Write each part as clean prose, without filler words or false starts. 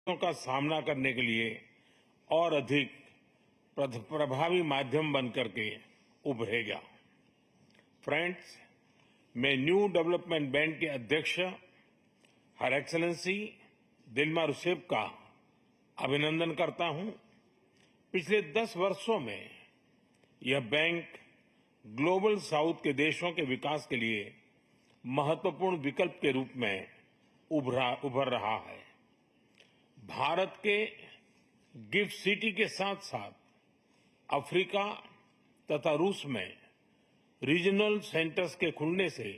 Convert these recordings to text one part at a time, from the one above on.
का सामना करने के लिए और अधिक प्रभावी माध्यम बनकर के उभरेगा। फ्रेंड्स, मैं न्यू डेवलपमेंट बैंक के अध्यक्ष हर एक्सेलेंसी दिल्मा रूसेफ का अभिनंदन करता हूं। पिछले 10 वर्षों में यह बैंक ग्लोबल साउथ के देशों के विकास के लिए महत्वपूर्ण विकल्प के रूप में उभर रहा है। भारत के गिफ्ट सिटी के साथ साथ अफ्रीका तथा रूस में रीजनल सेंटर्स के खुलने से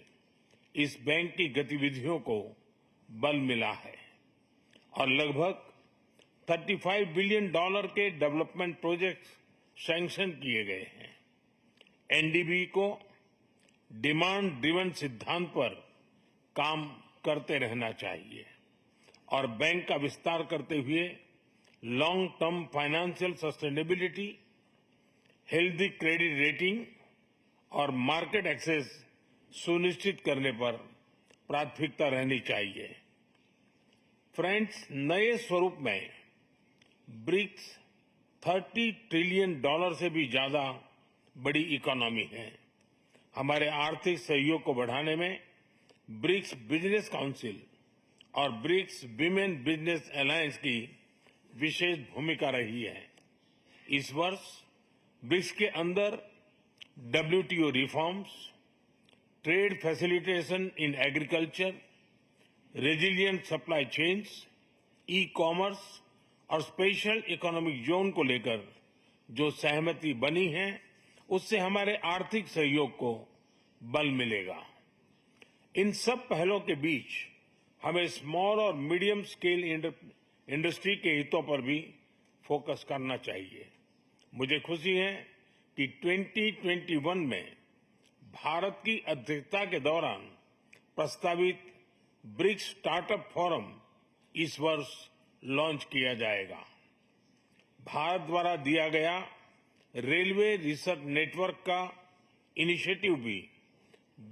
इस बैंक की गतिविधियों को बल मिला है और लगभग $35 बिलियन के डेवलपमेंट प्रोजेक्ट्स सैंक्शन किए गए हैं। एनडीबी को डिमांड ड्रिवन सिद्धांत पर काम करते रहना चाहिए और बैंक का विस्तार करते हुए long term financial sustainability, healthy credit rating और मार्केट एक्सेस सुनिश्चित करने पर प्राथमिकता रहनी चाहिए। फ्रेंड्स, नए स्वरूप में ब्रिक्स $30 ट्रिलियन से भी ज्यादा बड़ी इकोनॉमी है। हमारे आर्थिक सहयोग को बढ़ाने में ब्रिक्स बिजनेस काउंसिल और ब्रिक्स विमेन बिजनेस अलायंस की विशेष भूमिका रही है। इस वर्ष ब्रिक्स के अंदर WTO reforms, trade facilitation in agriculture, resilient supply chains, e commerce और स्पेशल इकोनॉमिक जोन को लेकर जो सहमति बनी है, उससे हमारे आर्थिक सहयोग को बल मिलेगा। इन सब पहलों के बीच हमें स्मॉल और मीडियम स्केल इंडस्ट्री के हितों पर भी फोकस करना चाहिए। मुझे खुशी है कि 2021 में भारत की अध्यक्षता के दौरान प्रस्तावित ब्रिक्स स्टार्टअप फोरम इस वर्ष लॉन्च किया जाएगा। भारत द्वारा दिया गया रेलवे रिसर्च नेटवर्क का इनिशिएटिव भी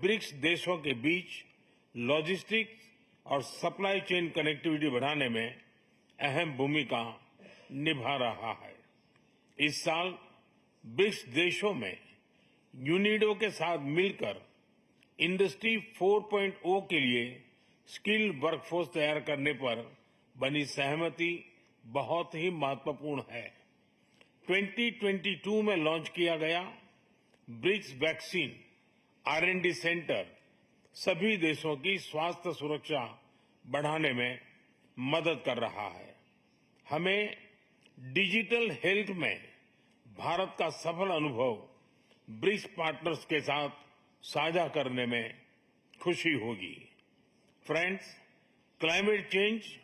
ब्रिक्स देशों के बीच लॉजिस्टिक्स और सप्लाई चेन कनेक्टिविटी बढ़ाने में अहम भूमिका निभा रहा है। इस साल ब्रिक्स देशों में यूनिडो के साथ मिलकर इंडस्ट्री 4.0 के लिए स्किल्ड वर्कफोर्स तैयार करने पर बनी सहमति बहुत ही महत्वपूर्ण है। 2022 में लॉन्च किया गया ब्रिक्स वैक्सीन R&D सेंटर सभी देशों की स्वास्थ्य सुरक्षा बढ़ाने में मदद कर रहा है। हमें डिजिटल हेल्थ में भारत का सफल अनुभव ब्रिक्स पार्टनर्स के साथ साझा करने में खुशी होगी। फ्रेंड्स, क्लाइमेट चेंज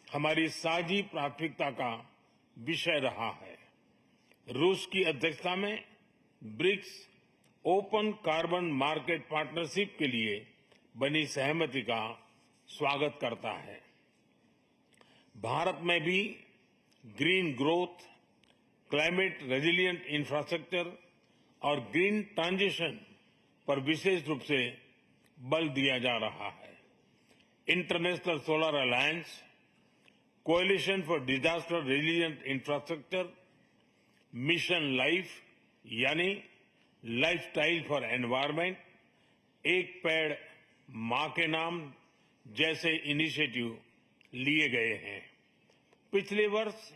हमारी साझी प्राथमिकता का विषय रहा है। रूस की अध्यक्षता में BRICS open carbon market partnership के लिए बनी सहमति का स्वागत करता है। भारत में भी green growth, climate resilient infrastructure और ग्रीन ट्रांजिशन पर विशेष रूप से बल दिया जा रहा है। International solar alliance, coalition for disaster resilient infrastructure, mission life यानी लाइफस्टाइल फॉर एनवायरमेंट, एक पेड़ मां के नाम जैसे इनिशिएटिव लिए गए हैं। पिछले वर्ष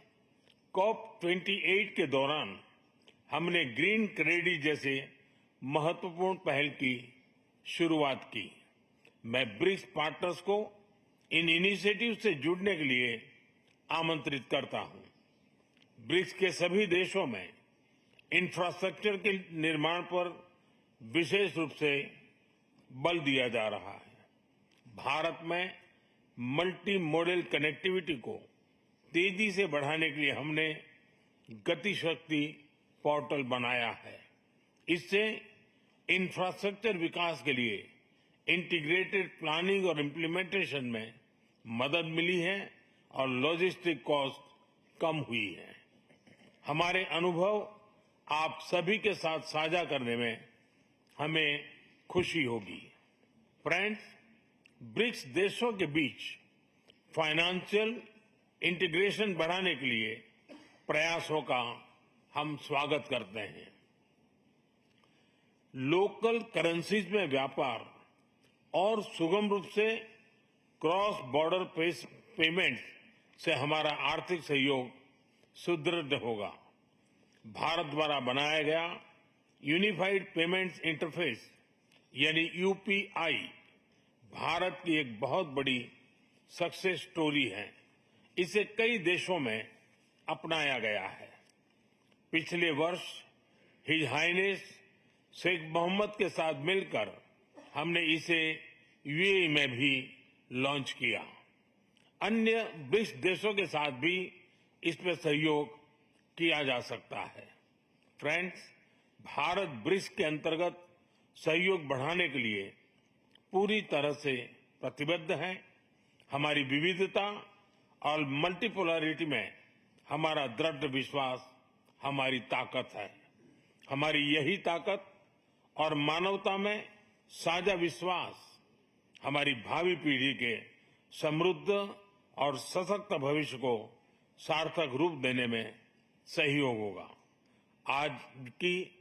COP28 के दौरान हमने ग्रीन क्रेडिट जैसे महत्वपूर्ण पहल की शुरुआत की। मैं ब्रिक्स पार्टनर्स को इन इनिशिएटिव से जुड़ने के लिए आमंत्रित करता हूं। ब्रिक्स के सभी देशों में इंफ्रास्ट्रक्चर के निर्माण पर विशेष रूप से बल दिया जा रहा है। भारत में मल्टी मॉडल कनेक्टिविटी को तेजी से बढ़ाने के लिए हमने गति शक्ति पोर्टल बनाया है। इससे इंफ्रास्ट्रक्चर विकास के लिए इंटीग्रेटेड प्लानिंग और इम्प्लीमेंटेशन में मदद मिली है और लॉजिस्टिक कॉस्ट कम हुई है। हमारे अनुभव आप सभी के साथ साझा करने में हमें खुशी होगी। फ्रेंड्स, ब्रिक्स देशों के बीच फाइनेंशियल, इंटीग्रेशन बढ़ाने के लिए प्रयासों का हम स्वागत करते हैं। लोकल करेंसीज में व्यापार और सुगम रूप से क्रॉस बॉर्डर पेमेंट से हमारा आर्थिक सहयोग सुदृढ़ होगा। भारत द्वारा बनाया गया यूनिफाइड पेमेंट्स इंटरफेस यानी यूपीआई भारत की एक बहुत बड़ी सक्सेस स्टोरी है। इसे कई देशों में अपनाया गया है। पिछले वर्ष हिज हाइनेस शेख मोहम्मद के साथ मिलकर हमने इसे यूएई में भी लॉन्च किया। अन्य ब्रिक्स देशों के साथ भी इसमें सहयोग किया जा सकता है। फ्रेंड्स, भारत ब्रिक्स के अंतर्गत सहयोग बढ़ाने के लिए पूरी तरह से प्रतिबद्ध है। हमारी विविधता और मल्टीपोलरिटी में हमारा दृढ़ विश्वास हमारी ताकत है। हमारी यही ताकत और मानवता में साझा विश्वास हमारी भावी पीढ़ी के समृद्ध और सशक्त भविष्य को सार्थक रूप देने में सहयोग होगा। आज की